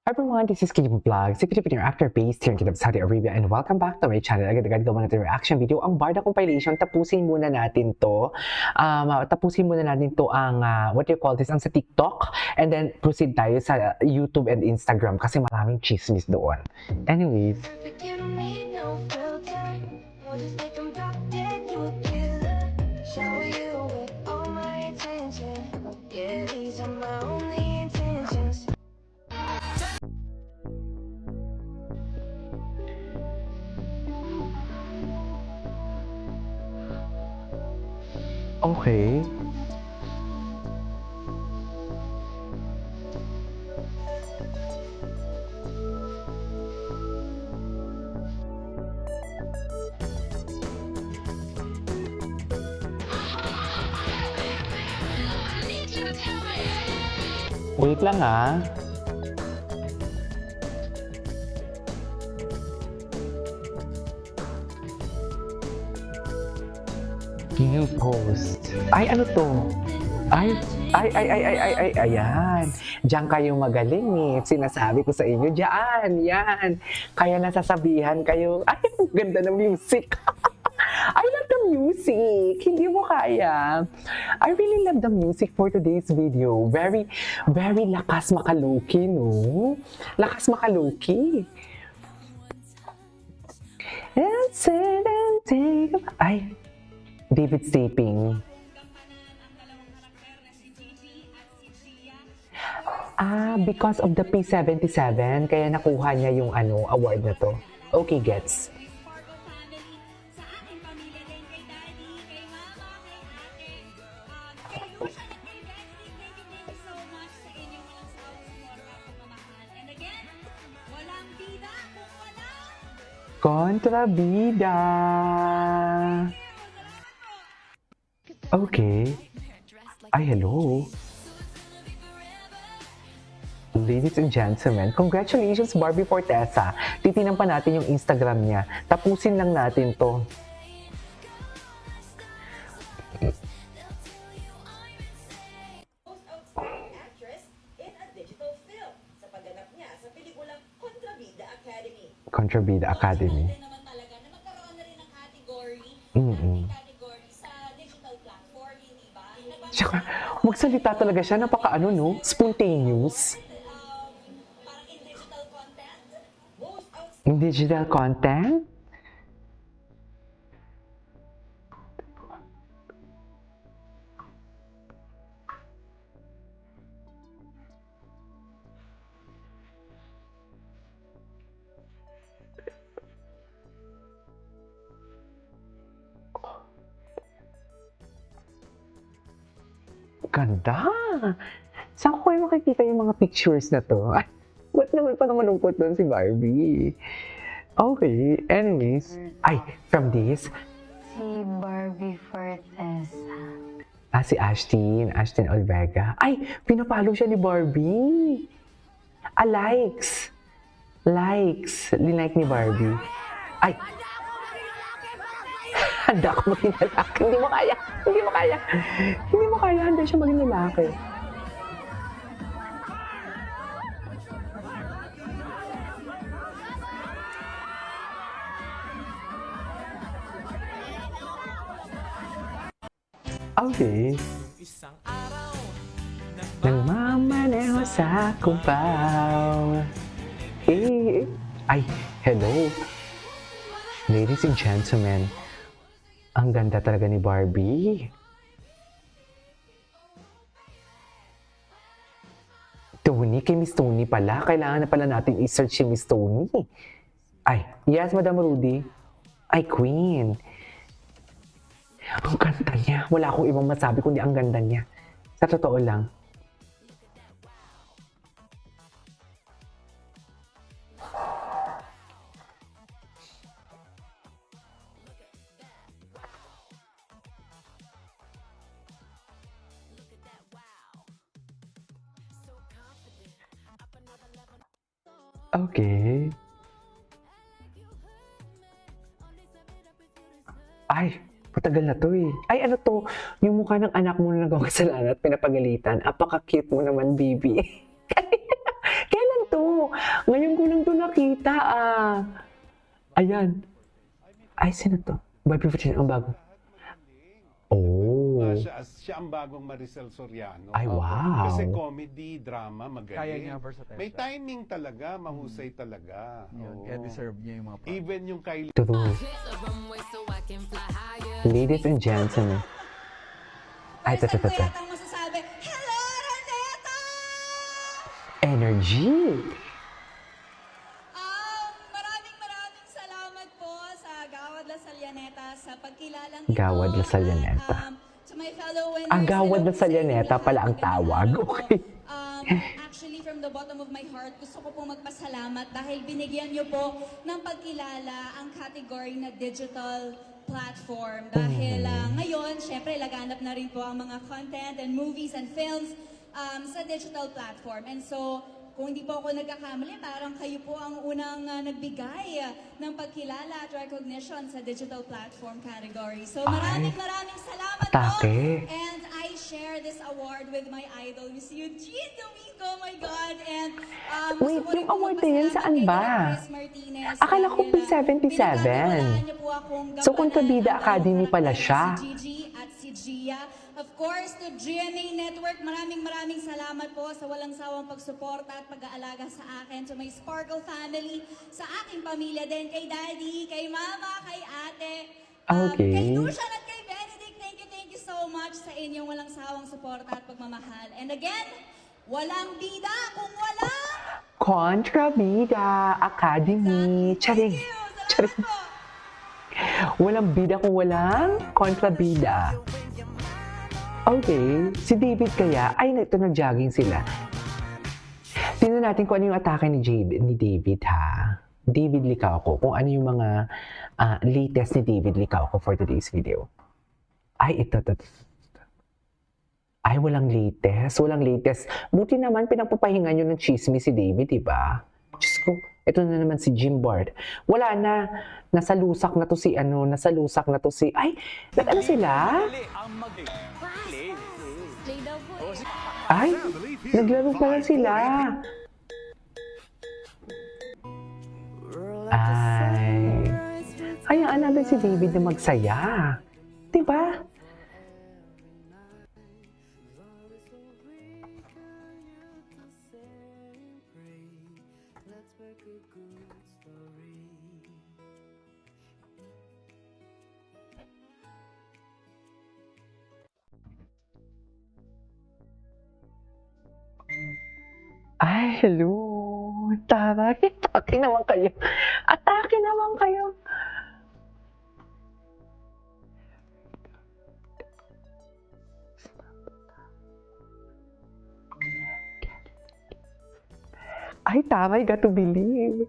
Hi everyone, this is Kitty Vlog, executive video actor based here in Jeddah, Saudi Arabia, and welcome back to my channel. Agad-agad gawa natin reaction video. Ang Barda compilation, tapusin muna natin to. What do you call this, ang sa TikTok, and then proceed tayo sa YouTube and Instagram kasi maraming chismis doon. Anyways. Okay. Wait lang ah. New post. Ay, ano to? Ayan. Diyan kayo magaling eh. Sinasabi ko sa inyo, diyan, yan. Kaya nasasabihan kayo, ay, ang ganda ng music. I love the music. Hindi mo kaya. I really love the music for today's video. Very, very lakas makaloki, no? Lakas makaloki. Ay, David Saping. Because of the P77, kaya nakuha niya yung award na to. Okay, gets. Kontrabida. Okay. Ay, hello. Ladies and gentlemen, congratulations Barbie Fortesa. Titinan pa natin yung Instagram niya. Tapusin lang natin to. Kontrabida Academy. Tsaka, magsalita talaga siya, no? Spontaneous. Digital content? Ganda! Saan ko kayo makikita yung mga pictures na to? Ay, ba't naman pa malungkot doon si Barbie? Okay, anyways. Ay, from this. Si Barbie Fortesa. Si Ashtin Olvega. Ay, pinapalo siya ni Barbie. Likes. Linike ni Barbie. Ay, handa ako maging lalaki. Hindi mo kaya. Handa siya maging lalaki. Okay. Nagmamaneho sa kumpaw. Ay, hello. Ladies and gentlemen, ang ganda talaga ni Barbie. Tony, kay Miss Tony pala. Kailangan na pala natin i-search si Miss Tony. Ay, yes, Madam Rudy. Ay, Queen. Ang ganda niya. Wala akong ibang masabi kundi ang ganda niya. Sa totoo lang. Okay. Ay, matagal na to eh. Ay, ano to? Yung mukha ng anak mo na nagawang kasalanan at pinapagalitan. Apaka-cute mo naman, baby. Kailan to? nakita Ayan. Ay, sino to? Barbie Fortez, ang bago. Oh. Siya ang bagong Maricel Soriano. Ay, wow. Kasi comedy, drama, magaling. Kaya niya, versatile May siya. timing talaga, mahusay talaga. Yun, Oo. kaya deserve niya yung mga project. Even yung Kylie True. Ladies and gentlemen. Ay, First time ko tata. yatang masasabi, Hello, Araneta! Energy. Maraming salamat po sa Gawad La Salyaneta sa pagkilalang Gawad La Salyaneta. To my fellow winners, Ang Gawad La hello po sa Salyaneta inyong pala ang lahat. tawag. Magandang araw Okay. po. Actually, from the bottom of my heart, gusto ko pong magpasalamat dahil binigyan niyo po ng pagkilala ang category na digital platform. Dahil ngayon, syempre, laganap na rin po ang mga content and movies and films sa digital platform. And so, kung hindi po ako nagkakamali, parang kayo po ang unang nagbigay ng pagkilala at recognition sa digital platform category. So maraming salamat atake. po. And I share this award with my idol, Miss Eugene Domingo, my God. And Wait, gusto ko rin yung po award na yan, magpasalamat saan kay ba? Direk Chris Martinez. Akala ko dahil, po 77. pinagkatiwalaan niyo po akong So, gampanan Kontrabida ang Academy pala karakter siya. Si Gigi at si Gia. Of course, to GMA Network, maraming salamat po sa walang sawang pagsuporta at pag-aalaga sa akin, to my Sparkle family, sa aking pamilya din, kay Daddy, kay Mama, kay Ate, Okay. kay Lucian at kay Benedict. Thank you so much sa inyong walang sawang suporta at pagmamahal. And again, walang bida kung walang... Kontrabida Academy. Charing. Thank you. Salamat Charing. po. Walang bida kung walang kontrabida. Okay. Si David kaya, ay, ito nag-jogging sila. Tingnan natin kung ano yung atake ni David, ha? David Licauco. Kung ano yung mga latest ni David Licauco for today's video. Ay, ito. Ay, walang latest. Walang latest. Buti naman pinagpapahinga nyo ng chismis si David, diba? Diyos ko, ito na naman si Jim Bard. Wala na. Nasa lusak na to si Ay, nag-ano sila? Ay, naglaro pala sila. Ay, hayaan natin si David na magsaya. Diba? Ay, hello. Tama. Atake naman kayo. Atake naman kayo. Ay, tama. I got to believe.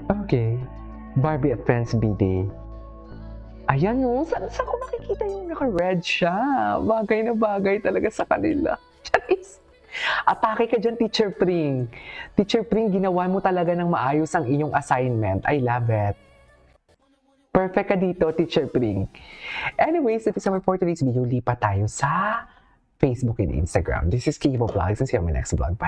Okay. Barbie at Friends B-Day. Ayan o, saan ko makikita yung naka-red siya? Bagay na bagay talaga sa kanila. Charis! Atake ka dyan, Teacher Pring. Teacher Pring, ginawa mo talaga ng maayos ang inyong assignment. I love it. Perfect ka dito, Teacher Pring. Anyways, that is our for today's video. Lipat tayo sa Facebook and Instagram. This is Kibo Vlogs and see you on my next vlog. Bye!